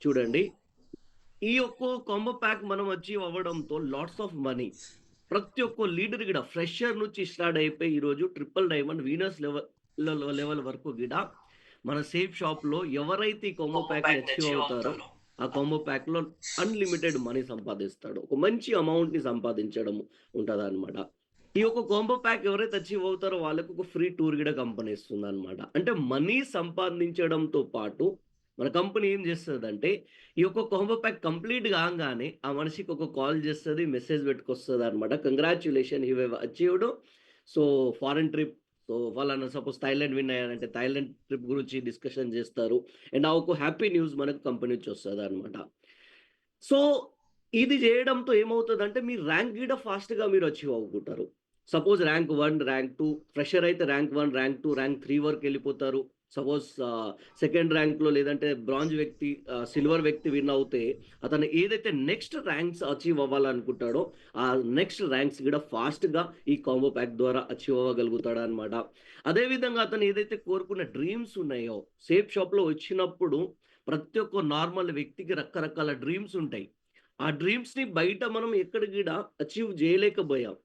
చూడండి. ఈ ఒక్క కాంబో ప్యాక్ మనం అచీవ్ అవ్వడంతో లాట్స్ ఆఫ్ మనీ ప్రతి ఒక్క లీడర్ గిడ ఫ్రెషర్ నుంచి స్టార్ట్ అయిపోయి ఈరోజు ట్రిపుల్ డైమండ్ వీనస్ లెవెల్ వరకు గిడ మన సేఫ్ షాప్‌లో ఎవరైతే ఈ కాంబో కాంబో ప్యాక్‌ని ప్యాక్‌ని అచీవ్ అచీవ్ అవుతారో, అవుతారో. ఆ కాంబో ప్యాక్‌లో అన్‌లిమిటెడ్ మనీ సంపాదిస్తాడు. ఒక మంచి అమౌంట్‌ని సంపాదించడం ఉంటదనమాట. ఈ యొక్క కాంబో ప్యాక్ ఎవరైతే అచీవ్ అవుతారో వాళ్ళకి ఒక ఫ్రీ టూర్ గిడ కంపెనీ ఇస్తుందనమాట. అంటే మనీ సంపాదించడంతో పాటు మన కంపెనీ ఏం చేస్తదంటే ఈ యొక్క కాంబో ప్యాక్ కంప్లీట్ కాంగానే ఆ మనిషికి ఒక కాల్ చేస్తది. మెసేజ్ పెట్టుకొస్తదనమాట. Congratulation you have achieved so foreign trip. So ఫలానా సపోజ్ థాయిలాండ్ విన్ అయ్యారంటే థాయిలాండ్ ట్రిప్ గురించి డిస్కషన్ చేస్తారు. అండ్ ఆ ఒక హ్యాపీ న్యూస్ మనకు కంపెనీ నుంచి వస్తదనమాట. సో ఇది చేయడంతో ఏమవుతదంటే మీ ర్యాంక్ గూడా ఫాస్ట్‌గా మీరు అచీవ్ అవ్వుకుంటారు. సపోజ్ ర్యాంక్ 1, ర్యాంక్ 2 ఫ్రెషర్ అయితే ర్యాంక్ 1, ర్యాంక్ 2, ర్యాంక్ 3 వరకెళ్ళిపోతారు. సపోజ్ సెకండ్ ర్యాంక్‌లో లేదంటే బ్రాంజ్ వ్యక్తి సిల్వర్ వ్యక్తి విన్ అవుతే అతను ఏదైతే నెక్స్ట్ ర్యాంక్స్ అచీవ్ అవ్వాలనుకుంటాడో ఆ నెక్స్ట్ ర్యాంక్స్ గూడా ఫాస్ట్‌గా ఈ కాంబో ప్యాక్ ద్వారా అచీవ్ అవ్వగలుగుతాడనమాట. అదే విధంగా అతను ఏదైతే కోరుకున్న డ్రీమ్స్ ఉన్నాయో సేఫ్ షాప్‌లో వచ్చినప్పుడు ప్రతి ఒక్క నార్మల్ వ్యక్తికి రకరకాల డ్రీమ్స్ ఉంటాయి. ఆ డ్రీమ్స్‌ని బయట మనం ఎక్కడ గూడా అచీవ్ జేయలేకపోయాం.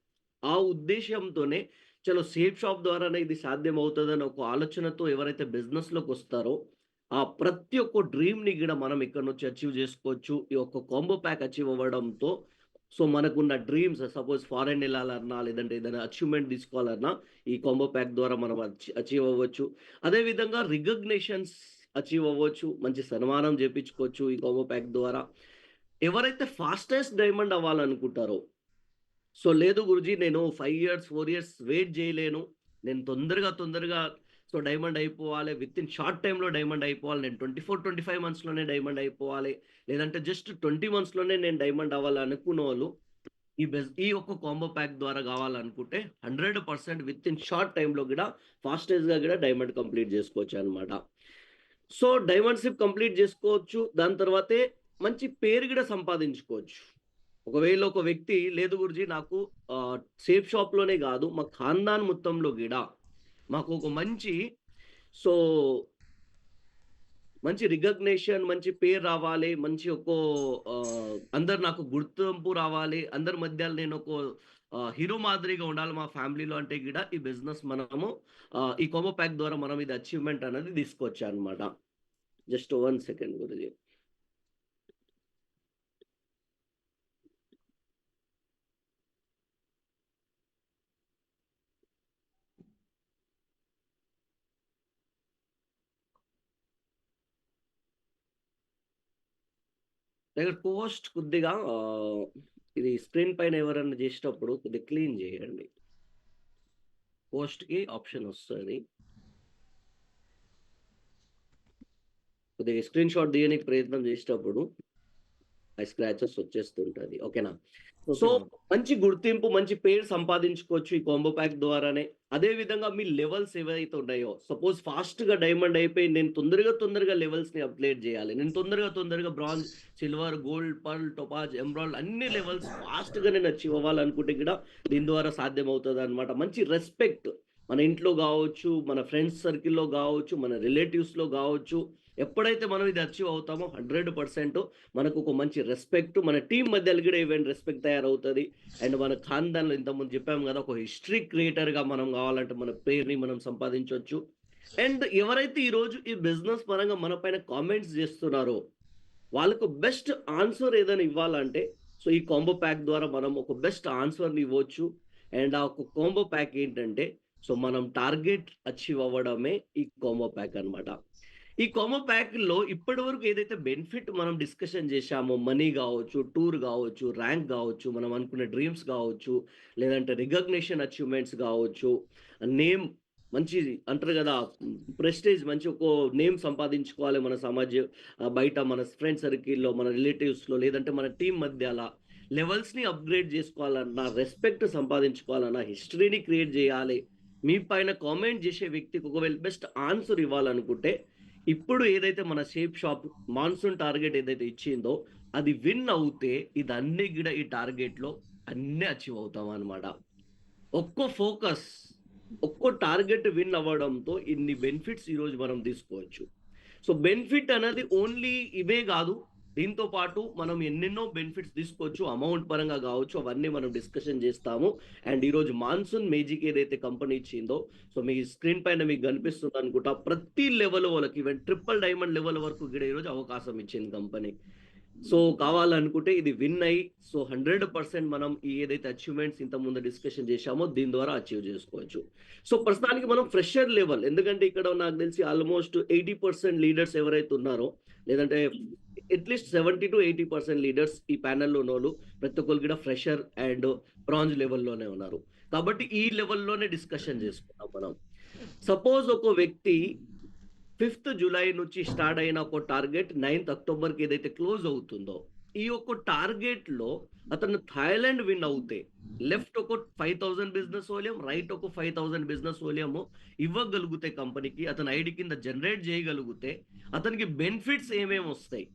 ఆ ఉద్దేశ్యంతోనే చలో సేఫ్ షాప్ ద్వారానే ఇది సాధ్యమవుతదని ఒక ఆలోచనతో ఎవరైతే బిజినెస్‌లోకొస్తారో, ఆ ప్రతి ఒక్క డ్రీమ్‌ని గూడా మనం ఇక్కడి నుంచి అచీవ్ జేసుకోవచ్చు. ఈ యొక్క కాంబో ప్యాక్ అచీవ్ అవ్వడంతో సో, మనకున్న డ్రీమ్స్ సపోజ్ ఫారెన్ ఎళ్ళాలన్నా, లేదంటే ఏదైనా అచీవ్‌మెంట్ తీసుకోవాలన్నా, ఈ కాంబో ప్యాక్ ద్వారా మనం అచీవ్ అవ్వచ్చు. అదే విధంగా రికగ్నిషన్స్ అచీవ్ అవ్వచ్చు. మంచి సన్మానం జేపించుకోవచ్చు ఈ కాంబో ప్యాక్ ద్వారా. ఎవరైతే ఫాస్టెస్ట్ డైమండ్ అవ్వాలనుకుంటారో, సో లేదు గురూజీ నేను 5 ఇయర్స్, 4 ఇయర్స్ వెయిట్ జేయలేను. నేను తొందరగా సో డైమండ్ అయిపోవాలి. వితిన్ షార్ట్ టైమ్‌లో డైమండ్ అయిపోవాలి. నేను 24, 25 మంత్స్‌లోనే డైమండ్ అయిపోవాలి. లేదంటే జస్ట్ 20 మంత్స్‌లోనే నేను డైమండ్ అవ్వాలి అనుకున్నోళ్ళు ఈ ఒక్క కాంబో ప్యాక్ ద్వారా గావాలనుకుంటే 100% వితిన్ షార్ట్ టైమ్‌లో గూడా ఫాస్టెస్ట్‌గా గూడా డైమండ్ కంప్లీట్ జేసుకోవచ్చనమాట. సో, డైమండ్‌షిప్ కంప్లీట్ జేసుకోవచ్చు. దాని తర్వాతే మంచి పేరు గూడా సంపాదించుకోవచ్చు. ఒకవేళ ఒక వ్యక్తి లేదు గురూజీ నాకు సేఫ్ షాప్‌లోనే గాదు మా ఖాందాన్ మొత్తంలో గిడా మాకు ఒక మంచి సో, మంచి రికగ్నిషన్, మంచి పేరు రావాలి. మంచి అందరు నాకు గుర్తింపు రావాలి. అందరి మధ్యల నేనొక హీరో మాదిరిగా ఉండాలి మా ఫ్యామిలీలో అంటే గిడ ఈ బిజినెస్ మనము ఈ కాంబో ప్యాక్ ద్వారా మనం ఇది అచీవ్‌మెంట్ అనేది తీసుకోవచ్చనమాట. Just 1 second Guruji. దగ్గర పోస్ట్ కొద్దిగా ఇది స్క్రీన్ పైన ఎవరన్నా జేసేటప్పుడు కొద్దిగా క్లీన్ జేయండి. పోస్ట్‌కి ఆప్షన్ ఒస్తది. కొద్దిగా స్క్రీన్ షాట్ తీయనీకి ప్రయత్నం జేసేటప్పుడు ఆ స్క్రాచెస్ వచ్చేస్తుంటది. ఓకేనా? So, okay bro. మంచి గుర్తింపు, మంచి పేరు సంపాదించుకోవచ్చు ఈ కాంబో ప్యాక్ ద్వారానే. అదే విధంగా మీ లెవెల్స్ ఏవైతే ఉన్నాయో, సపోజ్ ఫాస్ట్‌గా డైమండ్ అయిపోయి నేను తొందరగా లెవెల్స్‌ని అప్‌గ్రేడ్ జేయాలి. నేను తొందరగా bronze, silver, gold, pearl, Topaz, emerald అన్ని లెవెల్స్ ఫాస్ట్‌గా నేను అచీవ్ అవ్వాలనుకుంటే కూడా దీని ద్వారా సాధ్యమవుతదనమాట. మంచి రెస్పెక్ట్ మన ఇంట్లో గావచ్చు, మన ఫ్రెండ్స్ సర్కిల్‌లో గావచ్చు, మన రిలేటివ్స్‌లో గావచ్చు, ఎప్పుడైతే మనం ఇది అచీవ్ అవుతామో 100% మనకు ఒక మంచి రెస్పెక్ట్ మన టీమ్ మధ్యలో కూడా ఈవెన్ రెస్పెక్ట్ తయారవుతది. అండ్ మన ఖాన్దాన్‌లో ఇంతకుముందు చెప్పాము గదా! ఒక హిస్టరీ క్రియేటర్‌గా మనం గావాలంటే మన పేరుని మనం సంపాదించొచ్చు. అండ్ ఎవరైతే ఈరోజు ఈ బిజినెస్ పరంగా మన పైన కామెంట్స్ జేస్తున్నారో, వాళ్ళకు బెస్ట్ ఆన్సర్ ఏదైనా ఇవ్వాలంటే, సో ఈ కాంబో ప్యాక్ ద్వారా మనం ఒక బెస్ట్ ఆన్సర్‌ని ఇవ్వచ్చు. అండ్ ఆ ఒక కాంబో ప్యాక్ ఏంటంటే, సో మనం టార్గెట్ అచీవ్ అవ్వడమే ఈ కాంబో ప్యాక్ అన్నమాట. ఈ కాంబో ప్యాక్‌లో ఇప్పటివరకు ఏదైతే బెనిఫిట్ మనం డిస్కషన్ చేశామో మనీ గావచ్చు, టూర్ గావచ్చు, ర్యాంక్ గావచ్చు, మనం అనుకున్న డ్రీమ్స్ గావచ్చు, లేదంటే రికగ్నిషన్ అచీవ్‌మెంట్స్ గావచ్చు, నేమ్ మంచిది అంటారు గదా! ప్రెస్టీజ్ మంచి నేమ్ సంపాదించుకోవాలి మన బయట మన ఫ్రెండ్ సర్కిల్‌లో, మన రిలేటివ్స్‌లో లేదంటే మన టీమ్ మధ్యల లెవెల్స్‌ని అప్‌గ్రేడ్ జేసుకోవాలన్నా, రెస్పెక్ట్ సంపాదించుకోవాలన్నా, హిస్టరీని క్రియేట్ జేయాలి. మీ పైన కామెంట్ జేసే వ్యక్తికి ఒకవేళ బెస్ట్ ఆన్సర్ ఇవ్వాలనుకుంటే ఇప్పుడు ఏదైతే మన షేప్ షాప్ మాన్సూన్ టార్గెట్ ఏదైతే ఇచ్చిందో, అది విన్ అవుతే ఇదన్నీ గూడా ఈ టార్గెట్‌లో అన్నీ అచీవ్ అవుతామనమాట. ఒక్కో ఫోకస్, ఒక్కో టార్గెట్ విన్ అవ్వడంతో ఇన్ని బెనిఫిట్స్ ఈరోజు మనం తీసుకోవచ్చు. సో బెనిఫిట్ అనేది ఓన్లీ ఇవే గాదు. దీంతో పాటు మనం ఎన్నెన్నో బెనిఫిట్స్ తీసుకోవచ్చు. అమౌంట్ పరంగా గావచ్చు. అవన్నీ మనం డిస్కషన్ జేస్తాము. అండ్ ఈరోజు మాన్సూన్ మేజిక్ ఏదైతే కంపెనీ ఇచ్చిందో, సో మీ స్క్రీన్ పైన మీకు గనిపిస్తుందనుకుంటా. ప్రతి లెవెల్ వాళ్ళకి ఈవెన్ ట్రిపుల్ డైమండ్ లెవెల్ వరకు గూడా ఈరోజు అవకాశం ఇచ్చింది కంపెనీ. సో కావాలనుకుంటే ఇది విన్ అయ్యి సో 100% మనం ఈ ఏదైతే అచీవ్‌మెంట్స్ ఇంతకుముందు డిస్కషన్ చేశామో దీని ద్వారా అచీవ్ చేసుకోవచ్చు. సో ప్రస్తుతానికి మనం ఫ్రెషర్ లెవెల్ ఎందుకంటే ఇక్కడ నాకు తెలిసి ఆల్‌మోస్ట్ 80% లీడర్స్ ఎవరైతే ఉన్నారో లేదంటే అట్‌లీస్ట్ 70-80% లీడర్స్ ఈ పానెల్‌లో ఉన్నోళ్ళు ప్రతి ఒక్కళ్ళు కూడా ఫ్రెషర్ అండ్ బ్రాంజ్ లెవెల్‌లోనే ఉన్నారు. కాబట్టి ఈ లెవెల్‌లోనే డిస్కషన్ చేసుకుందాం మనం. సపోజ్ ఒక వ్యక్తి 5థ్ జులై నుంచి స్టార్ట్ అయిన ఒక టార్గెట్ 9థ్ అక్టోబర్‌కి ఏదైతే క్లోజ్ అవుతుందో, ఈ యొక్క టార్గెట్‌లో అతను థాయిలాండ్ విన్ అవుతే, లెఫ్ట్ ఒక 5000 బిజినెస్ వాల్యూమ్, రైట్ ఒక 5000 బిజినెస్ వాల్యూమ్ ఇవ్వగలిగితే కంపెనీకి, అతని ఐడీ కింద జనరేట్ చేయగలిగితే, అతనికి బెనిఫిట్స్ ఏమేమి వస్తాయి?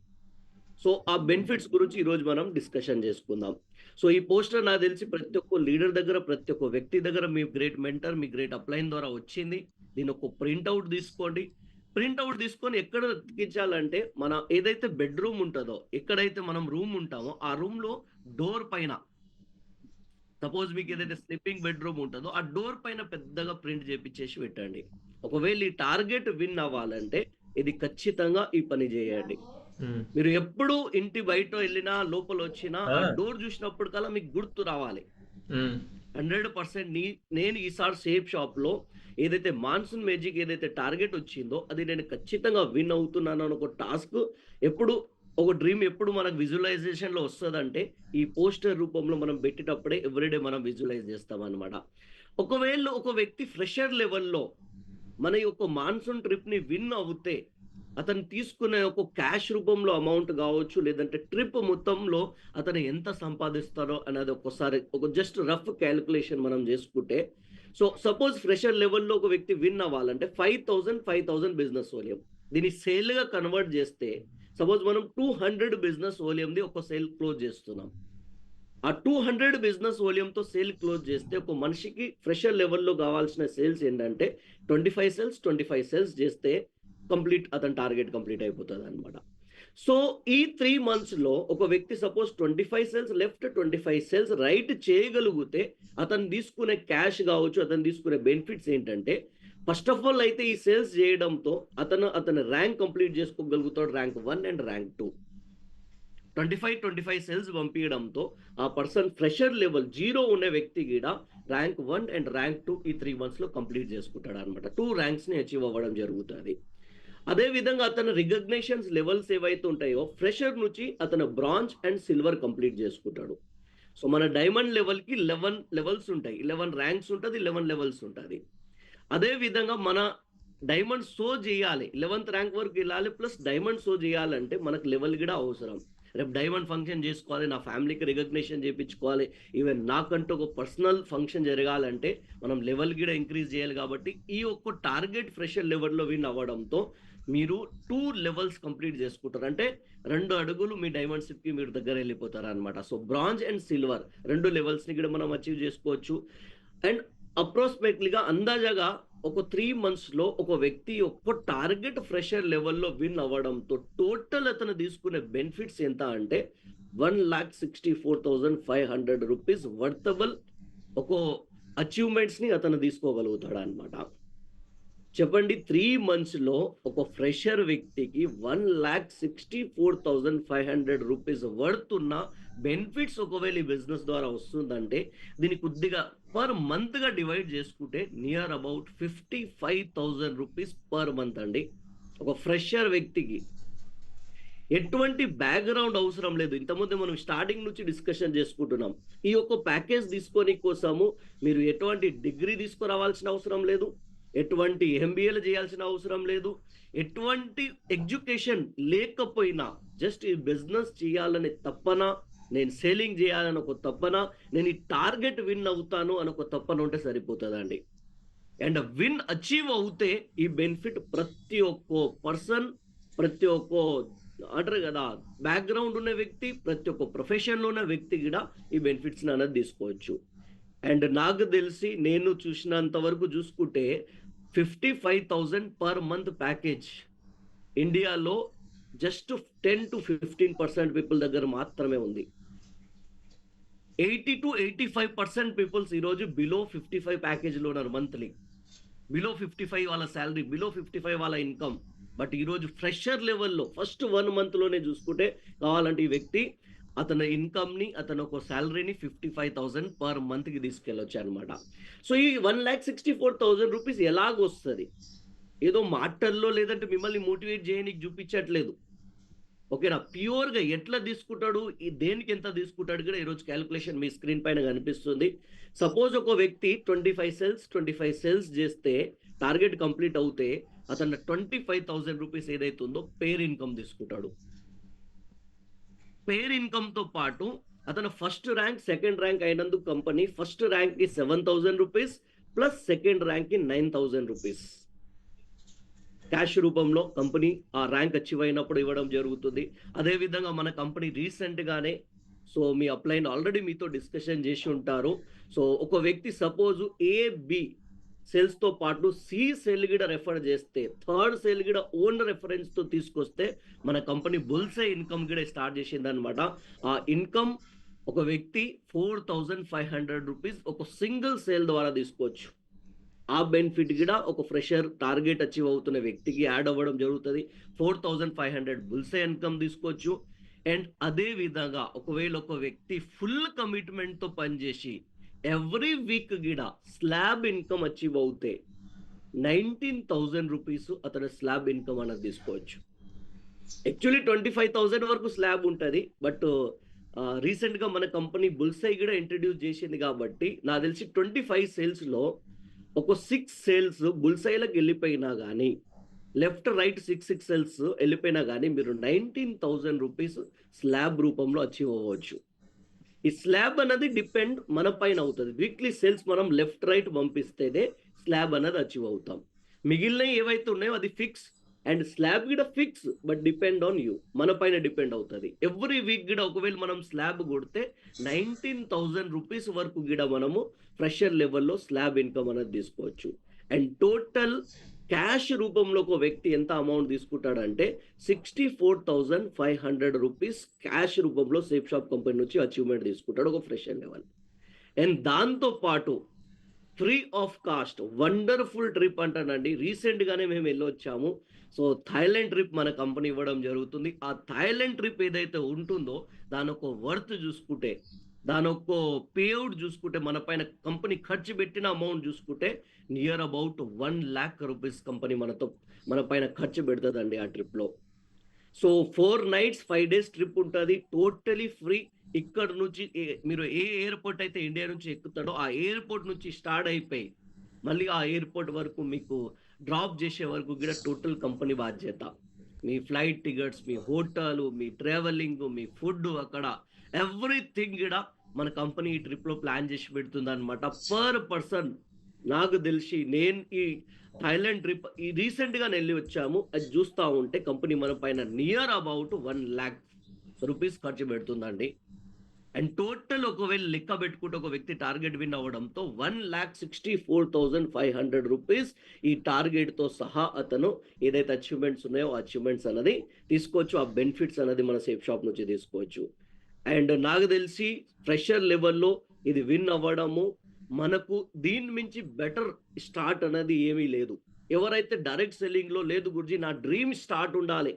సో, ఆ బెనిఫిట్స్ గురించి ఈరోజు మనం డిస్కషన్ చేసుకుందాం. సో, ఈ పోస్టర్ నాకు తెలిసి ప్రతి ఒక్క లీడర్ దగ్గర, ప్రతి ఒక్క వ్యక్తి దగ్గర మీ గ్రేట్ మెంటర్, మీ గ్రేట్ అప్‌లైన్ ద్వారా వచ్చింది. దీన్ని ఒక ప్రింట్ ఔట్ తీసుకోండి. ప్రింట్ ఔట్ తీసుకొని ఎక్కడ అతికించాలంటే, మన ఏదైతే బెడ్‌రూమ్ ఉంటదో, ఎక్కడైతే మనం రూమ్ ఉంటామో, ఆ రూమ్‌లో డోర్ పైన సపోజ్ మీకు ఏదైతే స్లీపింగ్ బెడ్‌రూమ్ ఉంటదో, ఆ డోర్ పైన పెద్దగా ప్రింట్ చేపిచ్చేసి పెట్టండి. ఒకవేళ ఈ టార్గెట్ విన్ అవ్వాలంటే, ఇది ఖచ్చితంగా ఈ పని చేయండి. హ్మ్. మీరు ఎప్పుడు ఇంటి బయట ఎళ్ళినా, లోపలొచ్చినా ఆ! ఆ డోర్ జూసినప్పటికల్లా మీకు గుర్తు రావాలి. హ్మ్. 100% నేను ఈసారి సేఫ్ షాప్‌లో ఏదైతే మాన్సూన్ మేజిక్ ఏదైతే టార్గెట్ వచ్చిందో, అది నేను ఖచ్చితంగా విన్ అవుతున్నానని ఒక టాస్క్ ఎప్పుడు ఒక డ్రీమ్ ఎప్పుడు మనకు విజువలైజేషన్‌లో వస్తదంటే, ఈ పోస్టర్ రూపంలో మనం పెట్టేటప్పుడే ఎవ్రీడే మనం విజువలైజ్ చేస్తామనమాట. ఒకవేళ ఒక వ్యక్తి ఫ్రెషర్ లెవెల్‌లో మన యొక్క మాన్సూన్ ట్రిప్‌ని విన్ అవుతే, అతను తీసుకునే ఒక క్యాష్ రూపంలో అమౌంట్ గావచ్చు, లేదంటే ట్రిప్ మొత్తంలో అతను ఎంత సంపాదిస్తారో అనేది ఒక్కసారి ఒక జస్ట్ రఫ్ కాలిక్యులేషన్ మనం జేసుకుంటే, సో సపోజ్ ఫ్రెషర్ లెవెల్‌లో ఒక వ్యక్తి విన్ అవ్వాలంటే 5000 బిజినెస్ వాల్యూమ్. దీన్ని సేల్‌గా కన్వర్ట్ జేస్తే, సపోజ్ మనం 200 బిజినెస్ వాల్యూమ్‌ది ఒక సేల్ క్లోజ్ జేస్తున్నాం. ఆ 200 బిజినెస్ వాల్యూమ్‌తో సేల్ క్లోజ్ చేస్తే ఒక మనిషికి ఫ్రెషర్ లెవెల్‌లో కావాల్సిన సేల్స్ ఏంటంటే 25 సేల్స్ చేస్తే అతని టార్గెట్ కంప్లీట్ అయిపోతదనమాట. సో, ఈ 3 మంత్స్‌లో ఒక వ్యక్తి suppose 25 sales left, 25 sales right చేయగలిగితే అతను తీసుకునే క్యాష్ కావచ్చు, అతను తీసుకునే బెనిఫిట్స్ ఏంటంటే ఫస్ట్ ఆఫ్ ఆల్ అయితే ఈ సేల్స్ చేయడంతో అతని ర్యాంక్ కంప్లీట్ చేసుకోగలుగుతాడు. Rank 1 and rank 2. 25 సేల్స్ పంపియడంతో ఆ పర్సన్ ఫ్రెషర్ లెవెల్ 0 ఉన్న వ్యక్తి గీడ ర్యాంక్ 1 అండ్ ర్యాంక్ 2 ఈ 3 మంత్స్‌లో కంప్లీట్ చేసుకుంటాడనమాట. 2 ర్యాంక్స్‌ని అచీవ్ అవ్వడం జరుగుతది. అదే విధంగా అతని రికగ్నిషన్స్ లెవెల్స్ ఏవైతే ఉంటాయో ఫ్రెషర్ నుంచి అతను బ్రాంజ్ అండ్ సిల్వర్ కంప్లీట్ చేసుకుంటాడు. సో, మన డైమండ్ లెవెల్‌కి 11 లెవెల్స్ ఉంటాయి. 11 ర్యాంక్స్ ఉంటది. 11 లెవెల్స్ ఉంటది. అదే విధంగా మన డైమండ్ షో జేయాలి. 11థ్ ర్యాంక్ వరకెళ్ళాలి. ప్లస్ డైమండ్ షో జేయాలంటే మనకు లెవెల్ గూడా అవసరం. రేపు డైమండ్ ఫంక్షన్ జేసుకోవాలి. నా ఫ్యామిలీకి రికగ్నిషన్ జేపిచ్చుకోవాలి. ఈవెన్ నాకంటూ ఒక పర్సనల్ ఫంక్షన్ జరగాలంటే మనం లెవెల్ గూడా ఇంక్రీజ్ జేయాలి గాబట్టి, ఈ ఒక్క టార్గెట్ ఫ్రెషర్ లెవెల్‌లో విన్ అవ్వడంతో మీరు 2 లెవెల్స్ కంప్లీట్ జేసుకుంటారు. అంటే 2 అడుగులు మీ డైమండ్ షిప్‌కి మీరు దగ్గరెళ్ళిపోతారనమాట. సో, బ్రాంజ్ అండ్ సిల్వర్ 2 లెవెల్స్‌ని గూడా మనం అచీవ్ జేసుకోవచ్చు. అండ్ అప్రాక్సిమేట్‌లీగా అందాజగా ఒక 3 మంత్స్‌లో ఒక వ్యక్తి యొక్క టార్గెట్ ఫ్రెషర్ లెవెల్‌లో విన్ అవ్వడంతో టోటల్ అతను తీసుకునే బెనిఫిట్స్ ఎంత అంటే 1,64,500 రూపీస్ వర్తబుల్ ఒక అచీవ్‌మెంట్స్‌ని అతను తీసుకోగలుగుతాడన్నమాట. చెప్పండి 3 మంత్స్‌లో ఒక ఫ్రెషర్ వ్యక్తికి 1,64,500 రూపీస్ వర్త్ ఉన్న బెనిఫిట్స్ ఒకవేళ ఈ బిజినెస్ ద్వారా వస్తుందంటే, దీన్ని కొద్దిగా పర్ మంత్‌గా డివైడ్ చేసుకుంటే near about 55,000 rupees per month అండి. ఒక ఫ్రెషర్ వ్యక్తికి. ఎటువంటి బ్యాక్‌గ్రౌండ్ అవసరం లేదు. ఇంతకుముందే మనం స్టార్టింగ్ నుంచి డిస్కషన్ చేసుకుంటున్నాం. ఈ యొక్క ప్యాకేజ్ తీసుకోని కోసము మీరు ఎటువంటి డిగ్రీ తీసుకురావాల్సిన అవసరం లేదు. ఎటువంటి ఎంబీఏలు చేయాల్సిన అవసరం లేదు. ఎటువంటి ఎడ్యుకేషన్ లేకపోయినా జస్ట్ ఈ బిజినెస్ చేయాలనే తపన, నేను సేలింగ్ చేయాలని ఒక తపన, నేను ఈ టార్గెట్ విన్ అవుతాను అని ఒక తపన ఉంటే సరిపోతదండి. అండ్ విన్ అచీవ్ అవుతే ఈ బెనిఫిట్ ప్రతి ఒక్క పర్సన్, ప్రతి ఒక్క అంటారు గదా! బ్యాక్‌గ్రౌండ్ ఉన్న వ్యక్తి, ప్రతి ఒక్క ప్రొఫెషన్‌లో ఉన్న వ్యక్తి గూడా ఈ బెనిఫిట్స్‌ని అనేది తీసుకోవచ్చు. అండ్ నాకు తెలిసి నేను చూసినంత వరకు చూసుకుంటే 55,000 పర్ మంత్ ప్యాకేజ్. ఇండియాలో జస్ట్ 10-15% పీపుల్ దగ్గర మాత్రమే ఉంది. 80-85% పీపుల్స్ ఈరోజు బిలో 55 ప్యాకేజ్‌లో ఉన్నారు మంత్లీ. బిలో 55 వాళ్ళ సాలరీ, బిలో 55 వాళ్ళ ఇన్‌కమ్. బట్ ఈరోజు ఫ్రెషర్ లెవెల్‌లో ఫస్ట్ 1 మంత్‌లోనే చూసుకుంటే కావాలంటే ఈ వ్యక్తి అతని ఇన్‌కమ్‌ని, అతని ఒక సాలరీని 55,000 పర్ మంత్‌కి తీసుకెళ్ళొచ్చనమాట. సో, ఈ 1,64,000 రూపీస్ ఎలాగొస్తది? ఏదో మాటల్లో లేదంటే మిమ్మల్ని మోటివేట్ చేయనీకి చూపించట్లేదు. ఓకేనా? ప్యూర్‌గా ఎట్లా తీసుకుంటాడు? దేనికెంత తీసుకుంటాడు కూడా ఈరోజు కాలిక్యులేషన్ మీ స్క్రీన్ పైన కనిపిస్తుంది. సపోజ్ ఒక వ్యక్తి 25 సేల్స్ చేస్తే టార్గెట్ కంప్లీట్ అవుతే అతను 25,000 రూపీస్ ఏదైతే ఉందో పేర్ ఇన్‌కమ్ తీసుకుంటాడు. పేర్ ఇన్‌కమ్‌తో పాటు అతను ఫస్ట్ ర్యాంక్, సెకండ్ ర్యాంక్ అయినందుకు కంపెనీ ఫస్ట్ ర్యాంక్‌కి 7,000 రూపీస్ ప్లస్ సెకండ్ ర్యాంక్‌కి 9,000 రూపీస్. క్యాష్ రూపంలో కంపెనీ ఆ ర్యాంక్ అచీవ్ అయినప్పుడు ఇవ్వడం జరుగుతుంది. అదే విధంగా మన కంపెనీ రీసెంట్‌గానే సో, మీ అప్లైన్ ఆల్రెడీ మీతో డిస్కషన్ చేసి ఉంటారు. సో, ఒక వ్యక్తి సపోజ్ ఏ, బి సేల్స్‌తో పాటు సి సేల్ కూడా రెఫర్ చేస్తే, థర్డ్ సేల్ కూడా ఓన్ రిఫరెన్స్‌తో తీసుకొస్తే మన కంపెనీ బుల్స్‌ఐ ఇన్‌కమ్ కూడా స్టార్ట్ చేసిందనమాట. ఆ ఇన్‌కమ్ ఒక వ్యక్తి 4,500 రూపీస్ ఒక సింగిల్ సేల్ ద్వారా తీసుకోవచ్చు. ఆ బెనిఫిట్ కూడా ఒక ఫ్రెషర్ టార్గెట్ అచీవ్ అవుతున్న వ్యక్తికి యాడ్ అవ్వడం జరుగుతది. 4,500 బుల్స్‌ఐ ఇన్‌కమ్ తీసుకోవచ్చు. అండ్ అదే విధంగా ఒకవేళ ఒక వ్యక్తి ఫుల్ కమిట్మెంట్‌తో పనిచేసి ఎవ్రీ వీక్ గిడ స్లాబ్ ఇన్‌కమ్ అచీవ్ అవుతే 19,000 రూపీస్ అతను స్లాబ్ ఇన్‌కమ్ అనేది తీసుకోవచ్చు. యాక్చువల్లీ 25,000 వరకు స్లాబ్ ఉంటది. బట్ రీసెంట్‌గా మన కంపెనీ బుల్స్‌ఐ కూడా ఇంట్రొడ్యూస్ చేసింది కాబట్టి నాకు తెలిసి 25 సేల్స్‌లో ఒక 6 సేల్స్ బుల్స్‌ఐ‌లకెళ్ళిపోయినా గాని, లెఫ్ట్, రైట్ 6 సేల్స్ ఎళ్ళిపోయినా గాని మీరు 19,000 రూపీస్ స్లాబ్ రూపంలో అచీవ్ అవ్వచ్చు. ఈ స్లాబ్ అన్నది డిపెండ్ మన పైన అవుతది. వీక్లీ సేల్స్ మనం లెఫ్ట్, రైట్ పంపిస్తేనే స్లాబ్ అన్నది అచీవ్ అవుతాం. మిగిలినయి ఏవైతే ఉన్నాయో అది ఫిక్స్ అండ్ స్లాబ్ కూడా fix. But depend on you. మన పైన డిపెండ్ అవుతది. ఎవ్రీ వీక్ కూడా ఒకవేళ మనం స్లాబ్ కొడితే 19,000 రూపీస్ వరకు కూడా మనము ఫ్రెషర్ లెవెల్‌లో స్లాబ్ ఇన్‌కమ్ అనేది తీసుకోవచ్చు. అండ్ టోటల్ క్యాష్ రూపంలో ఒక వ్యక్తి ఎంత అమౌంట్ తీసుకుంటాడంటే 64,500 రూపీస్ క్యాష్ రూపంలో సేఫ్ షాప్ కంపెనీ నుంచి అచీవ్‌మెంట్ తీసుకుంటాడు ఒక ఫ్రెషర్ లెవెల్. అండ్ దాంతో పాటు free of cost wonderful trip అంటానండి. రీసెంట్‌గానే మేము ఎళ్ళొచ్చాము. సో, థాయిలాండ్ ట్రిప్ మన కంపెనీ ఇవ్వడం జరుగుతుంది. ఆ థాయిలాండ్ ట్రిప్ ఏదైతే ఉంటుందో దానొక వర్త్ చూసుకుంటే, దానొక పేఔట్ చూసుకుంటే, మన పైన కంపెనీ ఖర్చు పెట్టిన అమౌంట్ చూసుకుంటే నియర్ అబౌట్ 1,00,000 రూపీస్ కంపెనీ మన పైన ఖర్చు పెడతదండి ఆ ట్రిప్‌లో. సో, 4 నైట్స్, 5 డేస్ ట్రిప్ ఉంటది. Totally free. ఇక్కడి నుంచి మీరు ఏ ఎయిర్‌పోర్ట్ అయితే ఇండియా నుంచి ఎక్కుతాడో, ఆ ఎయిర్‌పోర్ట్ నుంచి స్టార్ట్ అయిపోయి, మళ్ళీ ఆ ఎయిర్‌పోర్ట్ వరకు మీకు డ్రాప్ చేసే వరకు కూడా టోటల్ కంపెనీ బాధ్యత. మీ ఫ్లైట్ టికెట్స్, మీ హోటలు, మీ ట్రావెలింగు, మీ ఫుడ్డు అక్కడ ఎవ్రీథింగ్ కూడా మన కంపెనీ ఈ ట్రిప్‌లో ప్లాన్ చేసి పెడుతుందనమాట. పర్ పర్సన్ నాకు తెలిసి నేను ఈ థాయిలాండ్ ట్రిప్ ఈ రీసెంట్‌గానే ఎళ్లి వచ్చాము. అది చూస్తా ఉంటే కంపెనీ మన పైన నియర్ అబౌట్ 1,00,000 రూపీస్ ఖర్చు పెడుతుందండి. అండ్ టోటల్ ఒకవేళ లెక్క పెట్టుకుంటే ఒక వ్యక్తి టార్గెట్ విన్ అవ్వడంతో 1,64,500 రూపీస్ ఈ టార్గెట్‌తో సహా అతను ఏదైతే అచీవ్‌మెంట్స్ ఉన్నాయో, ఆ అచీవ్‌మెంట్స్ అన్నది తీసుకోవచ్చు. ఆ బెనిఫిట్స్ అనేది మన సేఫ్ షాప్ నుంచి తీసుకోవచ్చు. అండ్ నాకు తెలిసి ఫ్రెషర్ లెవెల్‌లో ఇది విన్ అవ్వడము, మనకు దీని మించి బెటర్ స్టార్ట్ అనేది ఏమీ లేదు. ఎవరైతే డైరెక్ట్ సెల్లింగ్‌లో లేదు గురుజీ నా డ్రీమ్ స్టార్ట్ ఉండాలి.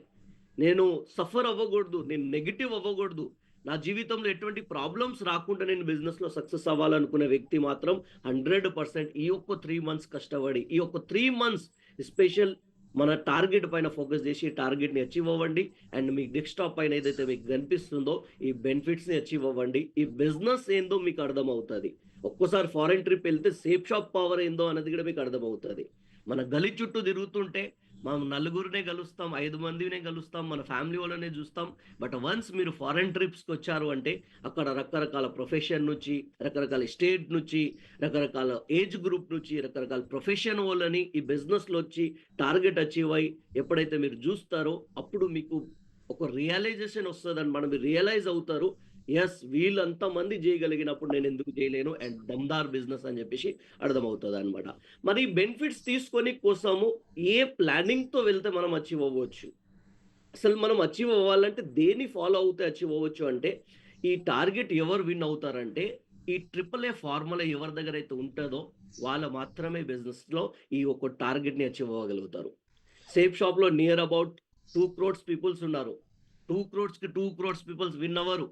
నేను సఫర్ అవ్వకూడదు. నేను నెగెటివ్ అవ్వకూడదు. నా జీవితంలో ఎటువంటి ప్రాబ్లమ్స్ రాకుండా నేను బిజినెస్‌లో సక్సెస్ అవ్వాలనుకునే వ్యక్తి మాత్రం 100% ఈ ఒక్క 3 మంత్స్ కష్టపడి, ఈ ఒక్క 3 మంత్స్ స్పెషల్ మన టార్గెట్ పైన ఫోకస్ చేసి టార్గెట్‌ని అచీవ్ అవ్వండి. అండ్ మీ డెస్క్‌టాప్ పైన ఏదైతే మీకు కనిపిస్తుందో ఈ బెనిఫిట్స్‌ని అచీవ్ అవ్వండి. ఈ బిజినెస్ ఏందో మీకు అర్థమవుతది. ఒక్కోసారి ఫారెన్ ట్రిప్ ఎళ్తే సేఫ్ షాప్ పవర్ ఏందో అన్నది కూడా మీకు అర్థమవుతది. మన గల్లీ చుట్టూ తిరుగుతుంటే మనం నలుగురినే గలుస్తాం, 5 మందినే గలుస్తాం, మన ఫ్యామిలీ వాళ్ళనే చూస్తాం. బట్ వన్స్ మీరు ఫారెన్ ట్రిప్స్‌కొచ్చారు అంటే అక్కడ రకరకాల ప్రొఫెషన్ నుంచి, రకరకాల స్టేట్ నుంచి, రకరకాల ఏజ్ గ్రూప్ నుంచి, రకరకాల ప్రొఫెషన్ వాళ్ళని ఈ బిజినెస్‌లో వచ్చి టార్గెట్ అచీవ్ అయ్యి ఎప్పుడైతే మీరు చూస్తారో అప్పుడు మీకు ఒక రియలైజేషన్ వస్తదనమాట. మీరు రియలైజ్ అవుతారు. యెస్! వీళ్ళంతమంది చేయగలిగినప్పుడు నేనెందుకు చేయలేను? అండ్ దమ్‌దార్ బిజినెస్ అని చెప్పేసి అర్థమవుతదనమాట. మరి బెనిఫిట్స్ తీసుకొని కోసము ఏ ప్లానింగ్‌తో వెళ్తే మనం అచీవ్ అవ్వచ్చు? అసలు మనం అచీవ్ అవ్వాలంటే దేన్ని ఫాలో అవుతే అచీవ్ అవ్వచ్చు అంటే, ఈ టార్గెట్ ఎవరు విన్ అవుతారంటే, ఈ ట్రిపుల్ ఏ ఫార్ములా ఎవరి దగ్గరైతే ఉంటదో, వాళ్ళు మాత్రమే బిజినెస్‌లో ఈ ఒక టార్గెట్‌ని అచీవ్ అవ్వగలుగుతారు. సేఫ్ షాప్‌లో నియర్ అబౌట్ 2,00,00,000 పీపుల్స్ ఉన్నారు. 2,00,00,000కి 2,00,00,000 పీపుల్స్ విన్ అవ్వరు.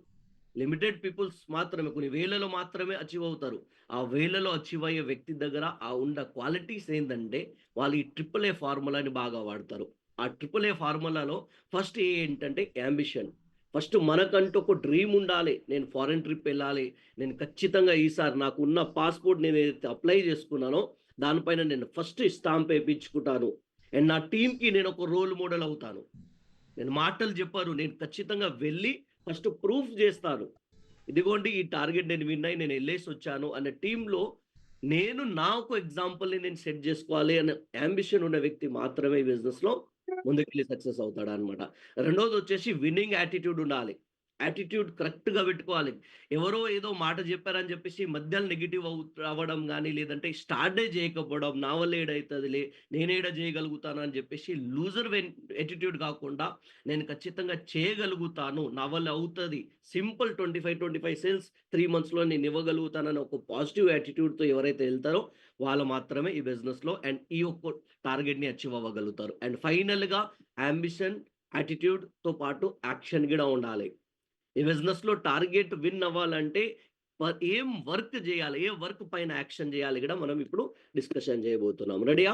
లిమిటెడ్ పీపుల్స్ మాత్రమే కొన్ని వేలలో మాత్రమే అచీవ్ అవుతారు. ఆ వేలలో అచీవ్ అయ్యే వ్యక్తి దగ్గర ఉన్న క్వాలిటీస్ ఏందంటే, వాళ్ళు ఈ ట్రిపుల్ ఏ ఫార్ములాని బాగా వాడతారు. ఆ ట్రిపుల్ ఏ ఫార్ములాలో ఫస్ట్ ఏంటంటే యాంబిషన్. ఫస్ట్ మనకంటూ ఒక డ్రీమ్ ఉండాలి. నేను ఫారెన్ ట్రిప్ ఎళ్ళాలి. నేను ఖచ్చితంగా ఈసారి నాకున్న పాస్‌పోర్ట్ నేనేదైతే అప్లై చేసుకున్నానో, దానిపైన నేను ఫస్ట్ స్టాంప్ ఏపించుకుంటాను. అండ్ నా టీమ్‌కి నేనొక రోల్ మోడల్ అవుతాను. నేను మాటలు చెప్పను. నేను ఖచ్చితంగా వెళ్లి ఫస్ట్ ప్రూఫ్ జేస్తాను. ఇదిగోండి ఈ టార్గెట్ నేను విన్ అయ్యి నేనెళ్ళేసొచ్చాను అనే టీమ్‌లో నేను నాకు ఎగ్జాంపుల్‌ని నేను సెట్ జేసుకోవాలి అనే యాంబిషన్ ఉన్న వ్యక్తి మాత్రమే బిజినెస్‌లో ముందుకెళ్ళి సక్సెస్ అవుతాడనమాట. రెండోదొచ్చేసి విన్నింగ్ యాటిట్యూడ్ ఉండాలి. యాటిట్యూడ్ కరెక్ట్‌గా పెట్టుకోవాలి. ఎవరో ఏదో మాట జెప్పారని జెప్పేసి మధ్యలో నెగెటివ్ అవ్వడం గాని, లేదంటే స్టార్టే జేయకపోవడం, నా వల్ల ఏడైతదిలే, నేనేడ జేయగలుగుతాను అని జెప్పేసి లూజర్ యాటిట్యూడ్ గాకుండా నేను ఖచ్చితంగా చేయగలుగుతాను. నా వల్ల అవుతది. సింపుల్ 25 సేల్స్ 3 మంత్స్‌లో నేను ఇవ్వగలుగుతానని ఒక పాజిటివ్ యాటిట్యూడ్‌తో ఎవరైతే ఎళ్తారో వాళ్ళు మాత్రమే ఈ బిజినెస్‌లో అండ్ ఈ ఒక్క టార్గెట్‌ని అచీవ్ అవ్వగలుగుతారు. అండ్ ఫైనల్‌గా యాంబిషన్, యాటిట్యూడ్‌తో పాటు యాక్షన్ గూడా ఉండాలి. ఈ బిజినెస్‌లో టార్గెట్ విన్ అవ్వాలంటే ఏం వర్క్ జేయాలి? ఏ వర్క్ పైన యాక్షన్ జేయాలి గూడా మనం ఇప్పుడు డిస్కషన్ జేయబోతున్నాం. రెడీయా?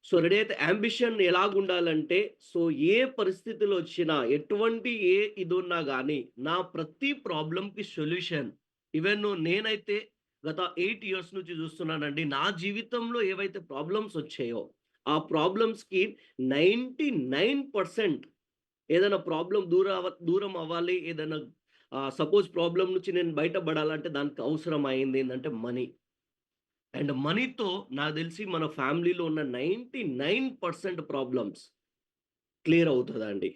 సో, రెడీ అయితే యాంబిషన్ ఎలాగుండాలంటే, సో, ఏ పరిస్థితులు వచ్చినా, ఎటువంటి ఇదున్నా గానీ, నా ప్రతి ప్రాబ్లమ్‌కి సొల్యూషన్ ఈవెన్ నేనైతే గత 8 ఇయర్స్ నుంచి చూస్తున్నానండి. నా జీవితంలో ఏవైతే ప్రాబ్లమ్స్ వచ్చాయో, ఆ ప్రాబ్లమ్స్‌కి 99% ఏదైనా ప్రాబ్లమ్ దూరం అవ్వాలి. ఏదైనా సపోజ్ ప్రాబ్లమ్ నుంచి నేను బయటపడాలంటే దానికి అవసరమైందేందంటే మనీ. అండ్ మనీతో నాకు తెలిసి మన ఫ్యామిలీలో ఉన్న 99% ప్రాబ్లమ్స్ క్లియర్ అవుతదండి.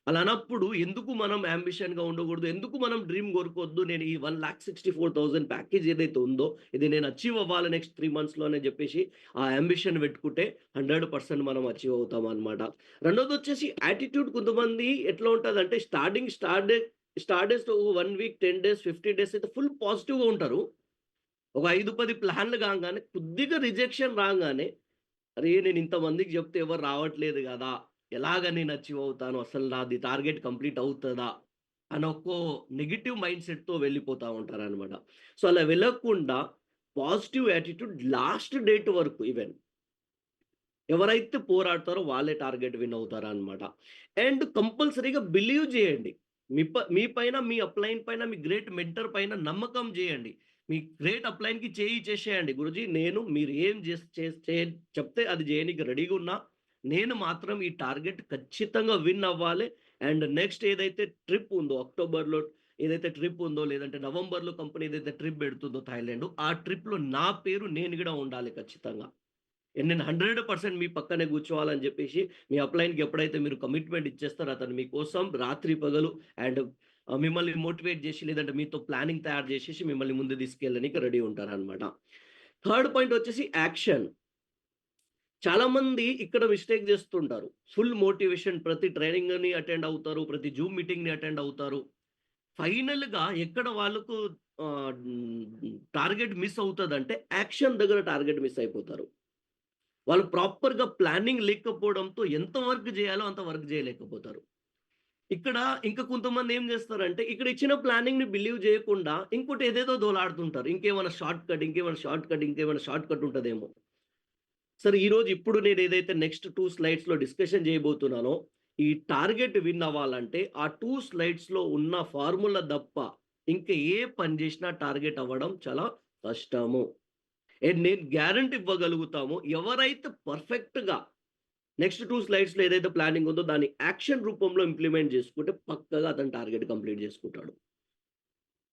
అలా అన్నప్పుడు ఎందుకు మనం యాంబిషన్‌గా ఉండకూడదు? ఎందుకు మనం డ్రీమ్ కోరుకోవద్దు? నేను ఈ 1,64,000 ప్యాకేజ్ ఏదైతే ఉందో, ఇది నేను అచీవ్ అవ్వాలి నెక్స్ట్ 3 మంత్స్‌లో అని చెప్పేసి ఆ యాంబిషన్ పెట్టుకుంటే 100% మనం అచీవ్ అవుతామనమాట. రెండోదొచ్చేసి యాటిట్యూడ్ కొంతమంది ఎట్లా ఉంటదంటే స్టార్ట్ డేస్‌లో 1 వీక్, 10 డేస్, 15 డేస్ అయితే ఫుల్ పాజిటివ్‌గా ఉంటారు. ఒక 5, 10 ప్లాన్‌లు కాంగానే కొద్దిగా రిజెక్షన్ రాంగానే, అరే! నేను ఇంతమందికి చెప్తే ఎవరు రావట్లేదు గదా! ఎలాగ నేను అచీవ్ అవుతాను? అసలు నాది టార్గెట్ కంప్లీట్ అవుతదా? అని ఒక్కో నెగెటివ్ మైండ్ సెట్‌తో వెళ్ళిపోతా ఉంటారనమాట. సో, అలా వెళ్ళకుండా పాజిటివ్ యాటిట్యూడ్ లాస్ట్ డేట్ వరకు ఈవెన్ ఎవరైతే పోరాడతారో వాళ్ళే టార్గెట్ విన్ అవుతారనమాట. అండ్ కంపల్సరీగా బిలీవ్ జేయండి. మీ పైన, మీ అప్‌లైన్ పైన, మీ గ్రేట్ మెంటర్ పైన నమ్మకం జేయండి. మీ గ్రేట్ అప్‌లైన్‌కి చేసేయండి. గురూజీ నేను మీరు ఏం జేస్ చేస్ చే చెప్తే అది జేయనీకి రెడీగున్నా. నేను మాత్రం ఈ టార్గెట్ ఖచ్చితంగా విన్ అవ్వాలి. అండ్ నెక్స్ట్ ఏదైతే ట్రిప్ ఉందో అక్టోబర్‌లో ఏదైతే ట్రిప్ ఉందో లేదంటే నవంబర్‌లో కంపెనీ ఏదైతే ట్రిప్ బెడుతుందో థాయిలాండ్ ఆ ట్రిప్‌లో నా పేరు నేను గూడా ఉండాలి ఖచ్చితంగా. నేను 100% మీ పక్కనే కూర్చోవాలని జెప్పేసి, మీ అప్‌లైన్‌కి ఎప్పుడైతే మీరు కమిట్మెంట్ ఇచ్చేస్తారో, అతను మీకోసం రాత్రి పగలు అండ్ మిమ్మల్ని మోటివేట్ జేసి, లేదంటే మీతో ప్లానింగ్ తయారు జేసేసి, మిమ్మల్ని ముందుకు తీసుకెళ్ళనీకి రెడీ ఉంటారనమాట. థర్డ్ పాయింట్ వచ్చేసి యాక్షన్. చాలామంది ఇక్కడ మిస్టేక్ జేస్తుంటారు. ఫుల్ మోటివేషన్ ప్రతి ట్రైనింగ్‌ని అటెండ్ అవుతారు. ప్రతి జూమ్ మీటింగ్‌ని అటెండ్ అవుతారు. ఫైనల్‌గా ఎక్కడ వాళ్ళకు టార్గెట్ మిస్ అవుతదంటే, యాక్షన్ దగ్గర టార్గెట్ మిస్ అయిపోతారు. వాళ్ళు ప్రాపర్‌గా ప్లానింగ్ లేకపోవడంతో ఎంత వర్క్ జేయాలో అంత వర్క్ జేయలేకపోతారు. ఇక్కడ ఇంకా కొంతమంది ఏం జేస్తారంటే, ఇక్కడ ఇచ్చిన ప్లానింగ్‌ని బిలీవ్ జేయకుండా ఇంకోటి ఏదేదో దోలాడుతుంటారు. ఇంకేమైనా షార్ట్ కట్ ఉంటదేమో. సరే ఈరోజు ఇప్పుడు నేనేదైతే నెక్స్ట్ 2 స్లైడ్స్‌లో డిస్కషన్ జేయబోతున్నానో, ఈ టార్గెట్ విన్ అవ్వాలంటే ఆ 2 స్లైడ్స్‌లో ఉన్న ఫార్ములా దప్ప ఇంక ఏ పని జేసినా టార్గెట్ అవ్వడం చాలా కష్టము. నేను గ్యారంటీ ఇవ్వగలుగుతామో ఎవరైతే పర్ఫెక్ట్‌గా నెక్స్ట్ 2 స్లైడ్స్‌లో ఏదైతే ప్లానింగ్ ఉందో దాన్ని యాక్షన్ రూపంలో ఇంప్లిమెంట్ చేసుకుంటే పక్కాగా అతను టార్గెట్ కంప్లీట్ చేసుకుంటాడు.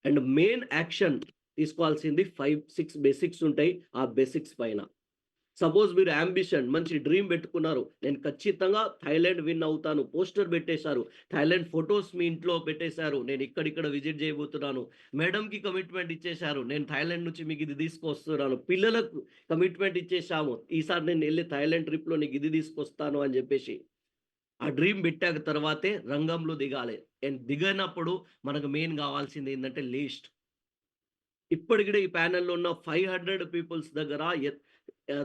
అండ్ మెయిన్ యాక్షన్ తీసుకోవాల్సింది 5, 6 బేసిక్స్ ఉంటాయి. ఆ బేసిక్స్ పైన. సపోజ్ మీరు యాంబిషన్ మంచి డ్రీమ్ పెట్టుకున్నారు. నేను ఖచ్చితంగా థాయిలాండ్ విన్ అవుతాను. పోస్టర్ పెట్టేశారు. థాయిలాండ్ ఫోటోస్ మీ ఇంట్లో పెట్టేశారు. నేను ఇక్కడిక్కడ విజిట్ చేయబోతున్నాను. మేడమ్‌కి కమిట్మెంట్ ఇచ్చేశారు. నేను థాయిలాండ్ నుంచి మీకు ఇది తీసుకొస్తున్నాను. పిల్లలకు కమిట్మెంట్ ఇచ్చేసాము. ఈసారి నేను ఎళ్ళి థాయిలాండ్ ట్రిప్‌లో నీకు ఇది తీసుకొస్తాను అని చెప్పేసి. ఆ డ్రీమ్ పెట్టాక తర్వాతే రంగంలో దిగాలి. అండ్ దిగనప్పుడు మనకు మెయిన్ గావాల్సింది ఏందంటే లీస్ట్. ఇప్పటికి కూడా ఈ ప్యానెల్‌లో ఉన్న 500 పీపుల్స్ దగ్గర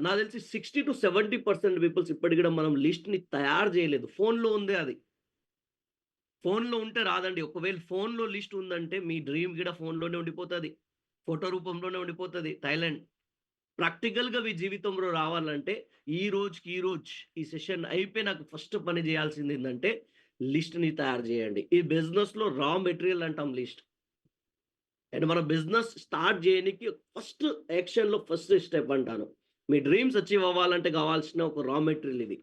నాకు తెలిసి 60-70% పీపుల్స్ ఇప్పటికి కూడా మనం లిస్ట్‌ని తయారు చేయలేదు. ఫోన్‌లో ఉంది అది. ఫోన్‌లో ఉంటే రాదండి. ఒకవేళ ఫోన్‌లో లిస్ట్ ఉందంటే మీ డ్రీమ్ కూడా ఫోన్‌లోనే ఉండిపోతది. ఫోటో రూపంలోనే ఉండిపోతది. థాయిలాండ్. ప్రాక్టికల్‌గా మీ జీవితంలో రావాలంటే ఈ రోజుకి ఈ రోజు ఈ సెషన్ అయిపోయినాక ఫస్ట్ పని చేయాల్సిందేందంటే లిస్ట్‌ని తయారు చేయండి. ఈ బిజినెస్‌లో రా మెటీరియల్ అంటాం లిస్ట్. అండ్ మన బిజినెస్ స్టార్ట్ చేయనీకి ఫస్ట్ యాక్షన్‌లో ఫస్ట్ స్టెప్ అంటాను. మీ డ్రీమ్స్ అచీవ్ అవ్వాలంటే కావాల్సిన ఒక రా మెటీరియల్ ఇది.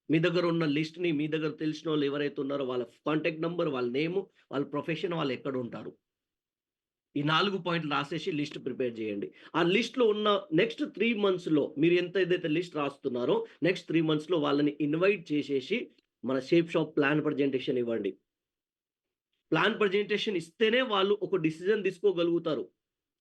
మీ దగ్గర ఉన్న లిస్ట్‌ని మీ దగ్గర తెలిసినోళ్ళు ఎవరైతే ఉన్నారో వాళ్ళ కాంటాక్ట్ నంబర్, వాళ్ళ నేము, వాళ్ళ ప్రొఫెషన్, వాళ్ళు ఎక్కడుంటారు. ఈ 4 పాయింట్లు రాసేసి లిస్ట్ ప్రిపేర్ చేయండి. ఆ లిస్ట్‌లో ఉన్న నెక్స్ట్ 3 మంత్స్‌లో మీరు ఏదైతే లిస్ట్ రాస్తున్నారో నెక్స్ట్ 3 మంత్స్‌లో వాళ్ళని ఇన్వైట్ చేసేసి మన షేప్ షాప్ ప్లాన్ ప్రజెంటేషన్ ఇవ్వండి. ప్లాన్ ప్రజెంటేషన్ ఇస్తేనే వాళ్ళు ఒక డిసిజన్ తీసుకోగలుగుతారు.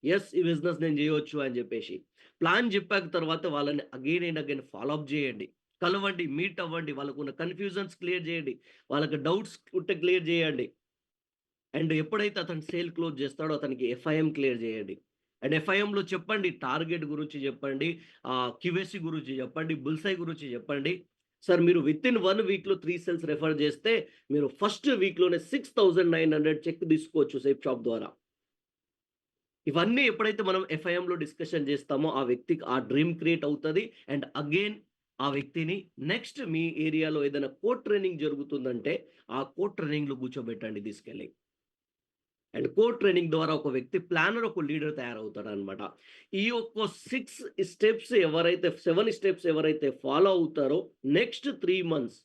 యెస్! ఈ బిజినెస్ నేను జేయొచ్చు అని జెప్పేసి. ప్లాన్ జెప్పాక తర్వాత వాళ్ళని again and again follow up జేయండి. కలవండి, మీట్ అవ్వండి. వాళ్ళకున్న కన్‌ఫ్యూజన్స్ క్లియర్ జేయండి. వాళ్ళకి డౌట్స్ ఉంటే క్లియర్ జేయండి. అండ్ ఎప్పుడైతే అతను సేల్ క్లోజ్ జేస్తాడో అతనికి ఎఫ్ఐఎం క్లియర్ జేయండి. అండ్ ఎఫ్ఐఎంలో చెప్పండి, టార్గెట్ గురించి జెప్పండి, క్యూఎస్‌సి గురించి జెప్పండి, బుల్‌సై గురించి జెప్పండి. సార్ మీరు వితిన్ 1 వీక్‌లో 3 సెల్స్ రిఫర్ జేస్తే మీరు ఫస్ట్ వీక్‌లోనే 6,900 చెక్ తీసుకోవచ్చు సేప్ షాప్ ద్వారా. ఇవన్నీ ఎప్పుడైతే మనం ఎఫ్ఐఎంలో డిస్కషన్ చేస్తామో, ఆ వ్యక్తికి ఆ డ్రీమ్ క్రియేట్ అవుతది. అండ్ అగైన్ ఆ వ్యక్తిని నెక్స్ట్ మీ ఏరియాలో ఏదైనా కోడ్ ట్రైనింగ్ జరుగుతుందంటే, ఆ కోడ్ ట్రైనింగ్‌లో కూర్చోబెట్టండి తీసుకెళ్ళి. అండ్ కోడ్ ట్రైనింగ్ ద్వారా ఒక వ్యక్తి ప్లానర్, ఒక లీడర్ తయారవుతాడనమాట. ఈ ఒక్క 6 స్టెప్స్ ఎవరైతే 7 స్టెప్స్ ఎవరైతే ఫాలో అవుతారో, నెక్స్ట్ 3 మంత్స్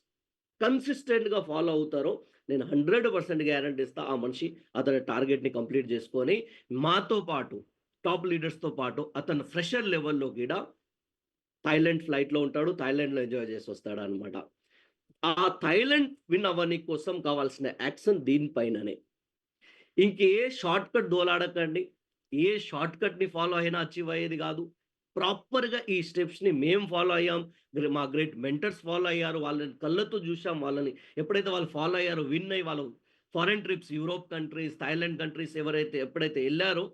కన్సిస్టెంట్‌గా ఫాలో అవుతారో, నేను 100% గ్యారంటీ ఇస్తా. ఆ మనిషి అతని టార్గెట్‌ని కంప్లీట్ చేసుకొని, మాతో పాటు టాప్ లీడర్స్‌తో పాటు అతను ఫ్రెషర్ లెవెల్‌లో గిడ థాయిలాండ్ ఫ్లైట్‌లో ఉంటాడు. థాయిలాండ్‌లో ఎంజాయ్ చేసొస్తాడనమాట. ఆ థాయిలాండ్ విన్ అవ్వని కోసం కావాల్సిన యాక్షన్ దీని పైననే. ఇంకే షార్ట్‌కట్ దోలాడకండి. ఏ షార్ట్‌కట్‌ని ఫాలో అయినా అచీవ్ అయ్యేది గాదు. ప్రాపర్‌గా ఈ స్టెప్స్‌ని మేము ఫాలో అయ్యాం. మా గ్రేట్ మెంటర్స్ ఫాలో అయ్యారు. వాళ్ళని కళ్ళతో జూసాం వాళ్ళని. ఎప్పుడైతే వాళ్ళు ఫాలో అయ్యారో, విన్ అయ్యి వాళ్ళు foreign trips, Europe countries, Thailand countries ఎప్పుడైతే ఎళ్లారో,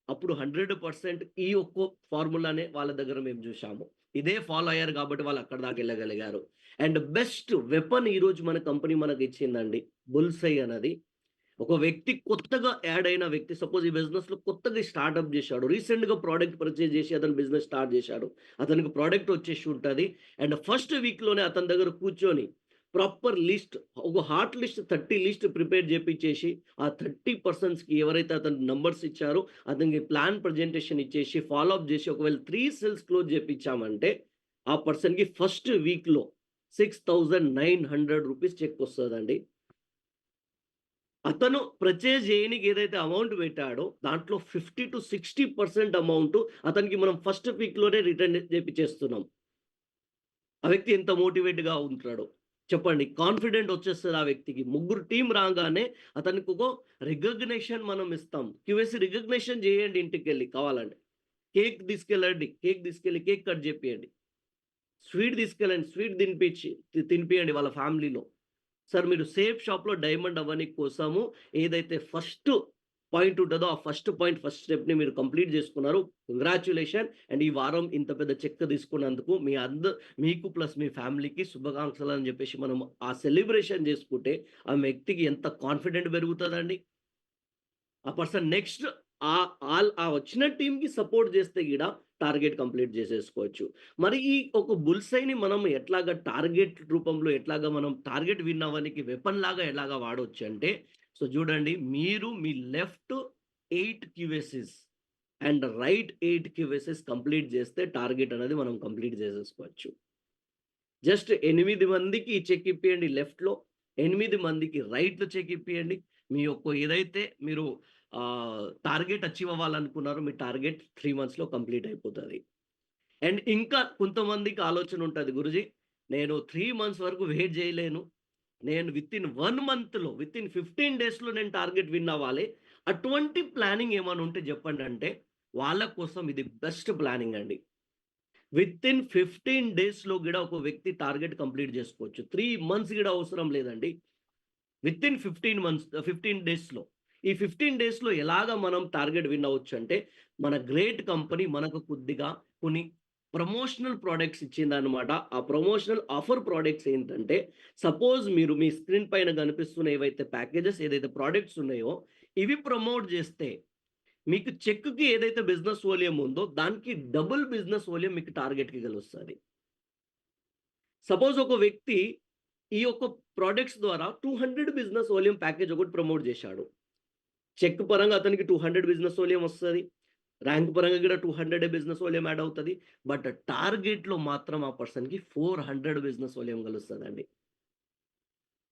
అప్పుడు 100% ఈ ఒక్క ఫార్ములానే వాళ్ళ దగ్గర మేము జూసాము. ఇదే ఫాలో అయ్యారు గాబట్టి వాళ్ళు అక్కడి దాకా ఎళ్ళగలిగారు. అండ్ బెస్ట్ వెపన్ ఈరోజు మన కంపెనీ మనకిచ్చిందండి. బుల్‌సై అన్నది. ఒక వ్యక్తి కొత్తగా యాడ్ అయిన వ్యక్తి సపోజ్ ఈ బిజినెస్‌లో కొత్తగా స్టార్టప్ జేశాడు. రీసెంట్‌గా ప్రొడక్ట్ పర్చేజ్ జేసి అతను బిజినెస్ స్టార్ట్ జేశాడు. అతనికి ప్రొడక్ట్ వచ్చేసి ఉంటది. అండ్ ఫస్ట్ వీక్‌లోనే అతని దగ్గర కూర్చొని ప్రాపర్ లిస్ట్ ఒక హాట్ లిస్ట్ 30 లిస్ట్ ప్రిపేర్ జేపిచ్చేసి ఆ 30 పర్సన్స్‌కి ఎవరైతే అతను నంబర్స్ ఇచ్చారో అతనికి ప్లాన్ ప్రజెంటేషన్ ఇచ్చేసి ఫాలో అప్ జేసి ఒకవేళ 3 సేల్స్ క్లోజ్ జేపిచ్చామంటే ఆ పర్సన్‌కి ఫస్ట్ వీక్‌లో ₹6,900 చెక్ వస్తదండి. అతను పర్చేజ్ చేయనీకి ఏదైతే అమౌంట్ పెట్టాడో, దాంట్లో 50-60% అమౌంట్ అతనికి మనం ఫస్ట్ వీక్‌లోనే రిటర్న్ చేపిచ్చేస్తున్నాం. ఆ వ్యక్తి ఎంత మోటివేట్‌గా ఉంటాడో. చెప్పండి. కాన్ఫిడెంట్ వచ్చేస్తది ఆ వ్యక్తికి. ముగ్గురు టీమ్ రాంగానే అతనికొక రికగ్నిషన్ మనం ఇస్తాం. క్యూఎస్‌సి రికగ్నిషన్ చేయండి ఇంటికెళ్ళి కావాలంటే. కేక్ తీసుకెళ్ళండి. కేక్ తీసుకెళ్ళి కేక్ కట్ చేపియండి. స్వీట్ తీసుకెళ్ళండి. స్వీట్ తినిపియండి వాళ్ళ ఫ్యామిలీలో. సార్ మీరు సేఫ్ షాప్‌లో డైమండ్ అవ్వని కోసము ఏదైతే ఫస్ట్ పాయింట్ ఉంటదో, ఆ ఫస్ట్ స్టెప్‌ని మీరు కంప్లీట్ చేసుకున్నారు. కంగ్రాచ్యులేషన్ అండ్ ఈ వారం ఇంత పెద్ద చెక్ తీసుకున్నందుకు మీకు ప్లస్ మీ ఫ్యామిలీకి శుభాకాంక్షలు అని చెప్పేసి మనం ఆ సెలబ్రేషన్ చేసుకుంటే, ఆ వ్యక్తికి ఎంత కాన్ఫిడెంట్ పెరుగుతదండి. ఆ పర్సన్ నెక్స్ట్ ఆ వచ్చిన టీమ్‌కి సపోర్ట్ చేస్తే గిడ టార్గెట్ కంప్లీట్ చేసేసుకోవచ్చు. మరి ఈ ఒక బుల్‌సైని మనం ఎట్లాగా టార్గెట్ రూపంలో ఎట్లాగా మనం టార్గెట్ విన్ అవ్వనికి వెపన్ లాగా ఎలాగా వాడొచ్చంటే, సో చూడండి మీరు మీ లెఫ్ట్ 8 క్యూఎస్‌సిస్ అండ్ రైట్ 8 క్యూఎస్‌సిస్ కంప్లీట్ చేస్తే టార్గెట్ అనేది మనం కంప్లీట్ చేసేసుకోవచ్చు. జస్ట్ 8 మందికి చెక్ ఇప్పియండి లెఫ్ట్‌లో. 8 మందికి రైట్‌లో చెక్ ఇప్పియండి. మీ యొక్క ఏదైతే మీరు టార్గెట్ అచీవ్ అవ్వాలనుకున్నారో మీ టార్గెట్ 3 మంత్స్‌లో కంప్లీట్ అయిపోతది. అండ్ ఇంకా కొంతమందికి ఆలోచన ఉంటది. గురూజీ నేను 3 మంత్స్ వరకు వెయిట్ చేయలేను. నేను వితిన్ 1 మంత్‌లో, వితిన్ 15 డేస్‌లో నేను టార్గెట్ విన్ అవ్వాలి. అటువంటి ప్లానింగ్ ఏమైనా ఉంటే చెప్పండంటే, వాళ్ళ కోసం ఇది బెస్ట్ ప్లానింగ్ అండి. వితిన్ 15 డేస్‌లో గూడా ఒక వ్యక్తి టార్గెట్ కంప్లీట్ జేసుకోవచ్చు. 3 మంత్స్ గూడా అవసరం లేదండి. వితిన్ 15 డేస్‌లో. ఈ 15 డేస్‌లో ఎలాగా మనం టార్గెట్ విన్ అవ్వొచ్చంటే, మన గ్రేట్ కంపెనీ మనకు కొద్దిగా కొన్ని ప్రమోషనల్ ప్రొడక్ట్స్ ఇచ్చిందనమాట. ఆ ప్రమోషనల్ ఆఫర్ ప్రొడక్ట్స్ ఏంటంటే, సపోజ్ మీరు మీ స్క్రీన్ పైన కనిపిస్తున్న ఏవైతే ప్యాకేజెస్ ఏదైతే ప్రొడక్ట్స్ ఉన్నాయో, ఇవి ప్రమోట్ జేస్తే మీకు చెక్‌కి ఏదైతే బిజినెస్ వోలియం ఉందో, దానికి డబుల్ బిజినెస్ వోలియం మీకు టార్గెట్‌కి గెలుస్తది. సపోజ్ ఒక వ్యక్తి ఈ యొక్క ప్రొడక్ట్స్ ద్వారా 200 బిజినెస్ వోలియం ప్యాకేజ్ ఒకటి ప్రమోట్ జేశాడు. చెక్ పరంగా అతనికి 200 బిజినెస్ వోలియం వస్తది. ర్యాంక్ పరంగా కూడా 200 బిజినెస్ వోలియం యాడ్ అవుతది. బట్ టార్గెట్‌లో మాత్రం ఆ పర్సన్‌కి 400 బిజినెస్ వోలియం గెలుస్తదండి.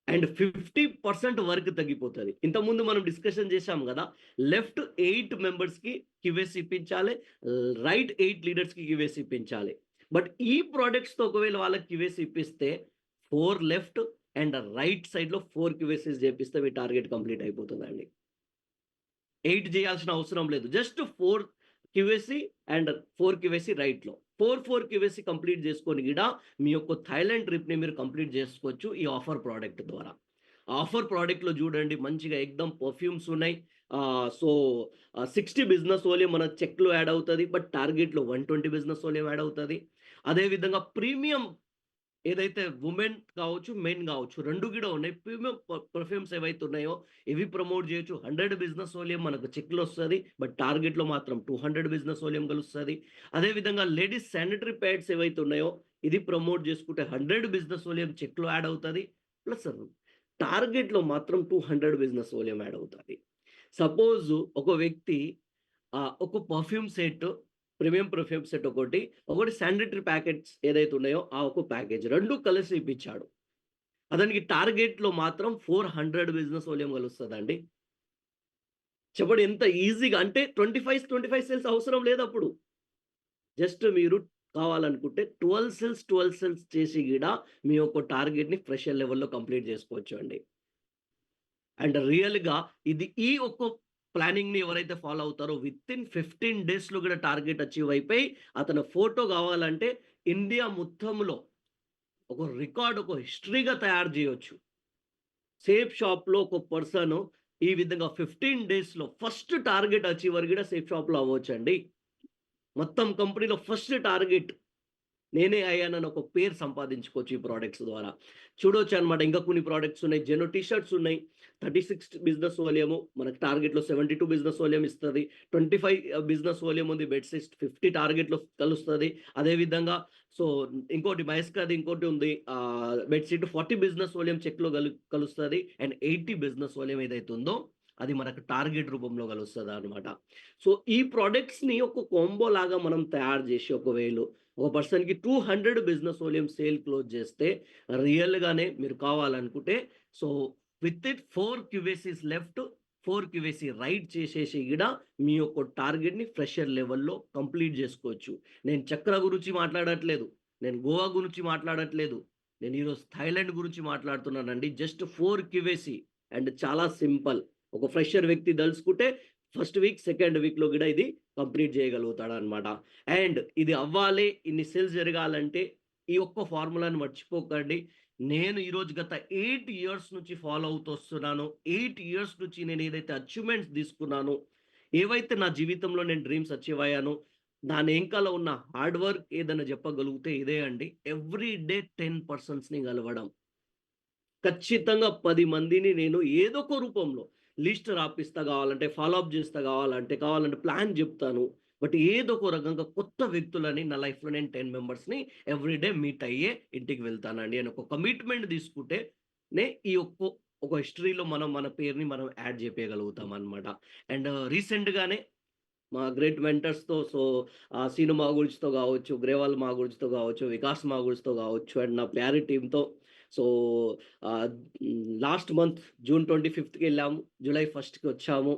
అండ్ 50% వర్క్ తగ్గిపోతది. ఇంతకుముందు మనం డిస్కషన్ చేశాం గదా! లెఫ్ట్ 8 మెంబర్స్‌కి క్యూఏసీ ఇప్పించాలి. రైట్ 8 లీడర్స్‌కి క్యూఏసీ ఇప్పించాలి. బట్ ఈ ప్రొడక్ట్స్‌తో ఒకవేళ వాళ్ళకి క్యూఏసీ ఇప్పిస్తే 4 లెఫ్ట్ అండ్ రైట్ సైడ్‌లో 4 క్యూఏసీస్ చేపిస్తే మీ టార్గెట్ కంప్లీట్ అయిపోతదండి. 8 జేయాల్సిన అవసరం లేదు. జస్ట్ 4 క్యూఏసీ అండ్ 4 క్యూఏసీ రైట్‌లో. 4 క్యూఏసీ కంప్లీట్ చేసుకొని గిడ మీ యొక్క థాయిలాండ్ ట్రిప్‌ని మీరు కంప్లీట్ చేసుకోవచ్చు ఈ ఆఫర్ ప్రొడక్ట్ ద్వారా. ఆఫర్ ప్రొడక్ట్‌లో చూడండి మంచిగా ఎక్దమ్ పర్ఫ్యూమ్స్ ఉన్నాయి. 60 బిజినెస్ వోలియం మన చెక్‌లో యాడ్ అవుతది. బట్ టార్గెట్‌లో 120 బిజినెస్ వోలియం యాడ్ అవుతది. అదే విధంగా ప్రీమియం ఏదైతే వుమెన్ కావచ్చు, మెన్ గావచ్చు 2 గూడా ఉన్నాయి. ప్రీమియం పర్ఫ్యూమ్స్ ఏవైతే ఉన్నాయో ఇవి ప్రమోట్ జేయొచ్చు. 100 బిజినెస్ వోలియం మనకు చెక్‌లొస్తది. బట్ టార్గెట్‌లో మాత్రం 200 బిజినెస్ వోలియం గెలుస్తది. అదే విధంగా లేడీస్ శానిటరీ ప్యాడ్స్ ఏవైతే ఉన్నాయో ఇది ప్రమోట్ జేసుకుంటే 100 బిజినెస్ వోలియం చెక్‌లో యాడ్ అవుతది. ప్లస్ టార్గెట్‌లో మాత్రం 200 బిజినెస్ వోలియం యాడ్ అవుతది. సపోజ్ ఒక వ్యక్తి ఒక perfume set, premium perfume set ఒకటి, ఒకటి శానిటరీ ప్యాకెట్స్ ఏదైతే ఉన్నాయో ఆ ఒక ప్యాకేజ్ 2 కలిసి ఇప్పించాడు. అతనికి టార్గెట్‌లో మాత్రం 400 బిజినెస్ వోలియం గలుస్తదండి. చెప్పండి ఎంత ఈజీగా అంటే 25 సేల్స్ అవసరం లేదప్పుడు. జస్ట్ మీరు కావాలనుకుంటే 12 సేల్స్ చేసి గూడా మీ యొక్క టార్గెట్‌ని ఫ్రెషర్ లెవెల్‌లో కంప్లీట్ జేసుకోవచ్చు అండి. అండ్ రియల్‌గా ఇది ఈ ఒక్క ప్లానింగ్‌ని ఎవరైతే ఫాలో అవుతారో వితిన్ 15 డేస్‌లో గూడా టార్గెట్ అచీవ్ అయిపోయి, అతని ఫోటో గావాలంటే ఇండియా మొత్తంలో ఒక రికార్డ్, ఒక హిస్టరీగా తయారు జేయొచ్చు. సేఫ్ షాప్‌లో ఒక పర్సన్ ఈ విధంగా 15 డేస్‌లో ఫస్ట్ టార్గెట్ అచీవర్ గూడా సేఫ్ షాప్‌లో అవ్వొచ్చండి. మొత్తం కంపెనీలో ఫస్ట్ టార్గెట్ నేనే అయ్యానని ఒక పేరు సంపాదించుకోవచ్చు ఈ ప్రొడక్ట్స్ ద్వారా. చూడొచ్చనమాట. ఇంకా కొన్ని ప్రొడక్ట్స్ ఉన్నాయి. జెనో టీ షర్ట్స్ ఉన్నాయి. 36 బిజినెస్ వోలియము మనకు టార్గెట్‌లో 72 బిజినెస్ వోలియం ఇస్తది. 25 బిజినెస్ వోలియం ఉంది. బెడ్ షీట్స్ 50 టార్గెట్‌లో కలుస్తది. అదే విధంగా సో, ఇంకోటి మహేస్కాది ఇంకోటి ఉంది. బెడ్ షీట్ 40 బిజినెస్ వోలియం చెక్‌లో కలుస్తది. అండ్ 80 బిజినెస్ వోలియం ఏదైతే ఉందో అది మనకు టార్గెట్ రూపంలో కలుస్తదనమాట. సో, ఈ ప్రొడక్ట్స్‌ని ఒక కాంబో లాగా మనం తయారు జేసి ఒకవేళ ఒక పర్సన్‌కి 200 బిజినెస్ వోలియం సేల్ క్లోజ్ చేస్తే రియల్‌గానే మీరు కావాలనుకుంటే so, with it 4 QACs left, 4 QAC right చేసేసి గిడ మీ యొక్క టార్గెట్‌ని ఫ్రెషర్ లెవెల్‌లో కంప్లీట్ జేసుకోవచ్చు. నేను చక్ర గురించి మాట్లాడట్లేదు. నేను గోవా గురించి మాట్లాడట్లేదు. నేను ఈరోజు థాయిలాండ్ గురించి మాట్లాడుతున్నానండి. జస్ట్ 4 క్యూఏసీ అండ్ చాలా సింపుల్. ఒక ఫ్రెషర్ వ్యక్తి దలుసుకుంటే ఫస్ట్ వీక్, సెకండ్ వీక్‌లో గూడా ఇది కంప్లీట్ చేయగలుగుతాడనమాట. అండ్ ఇది అవ్వాలి, ఇన్ని సేల్స్ జరగాలంటే ఈ ఒక్క ఫార్ములాని మర్చిపోకండి. నేను ఈరోజు గత 8 ఇయర్స్ నుంచి ఫాలో అవుతూ వస్తున్నానో, 8 ఇయర్స్ నుంచి నేను ఏదైతే అచీవ్‌మెంట్స్ తీసుకున్నానో, ఏవైతే నా జీవితంలో నేను డ్రీమ్స్ అచీవ్ అయ్యానో, దాని ఎనకాల ఉన్న హార్డ్ వర్క్ ఏదైనా చెప్పగలిగితే ఇదే అండి. ఎవ్రీ డే 10 పర్సన్స్‌ని కలవడం. ఖచ్చితంగా 10 మందిని నేను ఏదో ఒక రూపంలో లిస్ట్ రాపిస్తా కావాలంటే, ఫాలో అప్ చేస్తా కావాలంటే ప్లాన్ జెప్తాను. బట్ ఏదో ఒక రకంగా కొత్త వ్యక్తులని నా లైఫ్‌లో నేను 10 మెంబర్స్‌ని ఎవ్రీ డే మీట్ అయ్యే ఇంటికి వెళ్తానండి అని ఒక కమిట్మెంట్ తీసుకుంటే ఈ ఒక హిస్టరీలో మనం మన పేరుని మనం యాడ్ జేపియగలుగుతామనమాట. అండ్ రీసెంట్‌గానే మా గ్రేట్ మెంటర్స్‌తో సీను మాగుడిజ్‌తో గావచ్చు, గ్రేవాల్ మాగుడిజ్‌తో గావచ్చు, వికాస్ మాగుడిజ్‌తో గావచ్చు అండ్ నా ప్యారీ టీమ్‌తో సో, లాస్ట్ మంత్ జూన్ 25థ్‌కి ఎళ్ళాము. జూలై 1కి వచ్చాము.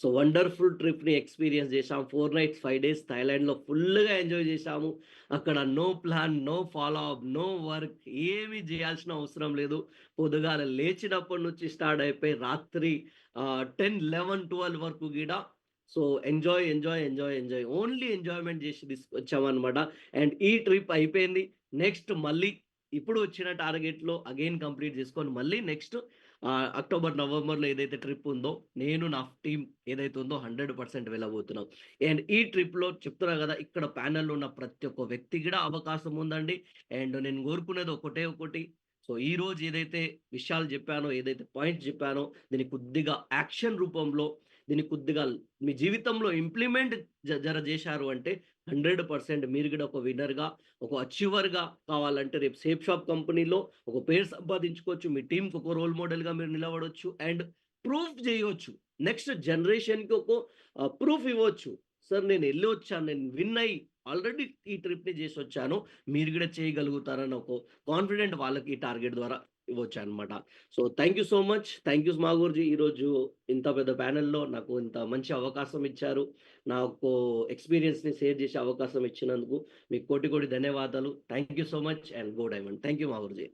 సో, వండర్‌ఫుల్ ట్రిప్‌ని ఎక్స్‌పీరియన్స్ చేశాం. 4 నైట్స్, 5 డేస్ థాయిలాండ్‌లో ఫుల్‌గా ఎంజాయ్ చేశాము. అక్కడ no plan, no follow up, no work ఏమి జేయాల్సిన అవసరం లేదు. పొద్దుగాల లేచినప్పటి నుంచి స్టార్ట్ అయిపోయి రాత్రి 10, 11, 12 వరకు గూడా so enjoy, enjoy, enjoy, enjoy. Only enjoyment జేసి తీసుకొచ్చామనమాట. అండ్ ఈ ట్రిప్ అయిపోయింది. నెక్స్ట్ మళ్ళీ ఇప్పుడు వచ్చిన టార్గెట్‌లో అగైన్ కంప్లీట్ చేసుకొని మళ్ళీ నెక్స్ట్ అక్టోబర్, నవంబర్‌లో ఏదైతే ట్రిప్ ఉందో నేను నా టీమ్ ఏదైతే ఉందో 100% వెళ్ళబోతున్నాం. అండ్ ఈ ట్రిప్‌లో చెప్తున్నా గదా! ఇక్కడ ప్యానెల్‌లో ఉన్న ప్రతి ఒక్క వ్యక్తి గూడా అవకాశం ఉందండి. అండ్ నేను కోరుకునేది ఒకటే ఒకటి. సో ఈరోజు ఏదైతే విషయాలు జెప్పానో, ఏదైతే పాయింట్స్ జెప్పానో దీన్ని కొద్దిగా యాక్షన్ రూపంలో దీన్ని కొద్దిగా మీ జీవితంలో ఇంప్లిమెంట్ జర జేశారు అంటే 100% మీరు గూడా ఒక విన్నర్‌గా, ఒక అచీవర్‌గా కావాలంటే రేపు సేఫ్ షాప్ కంపెనీలో ఒక పేరు సంపాదించుకోవచ్చు. మీ టీమ్‌కి ఒక రోల్ మోడల్‌గా మీరు నిలబడొచ్చు. అండ్ ప్రూఫ్ జేయొచ్చు. నెక్స్ట్ జనరేషన్‌కి ఒక ప్రూఫ్ ఇవ్వచ్చు. సార్ నేను ఎళ్ళొచ్చాను. నేను విన్ అయ్యి ఆల్రెడీ ఈ ట్రిప్‌ని జేసొచ్చాను. మీరు గూడా చేయగలుగుతారని ఒక కాన్ఫిడెంట్ వాళ్ళకి ఈ టార్గెట్ ద్వారా ఇవ్వొచ్చనమాట. So thank you so much. Thank you మాగూర్జీ. ఈరోజు ఇంత పెద్ద ప్యానెల్‌లో నాకు ఇంత మంచి అవకాశం ఇచ్చారు. నాకు ఎక్స్‌పీరియన్స్‌ని షేర్ చేసే అవకాశం ఇచ్చినందుకు మీకు కోటి కోటి ధన్యవాదాలు. Thank you so much and go diamond. Thank you మాగూర్జీ.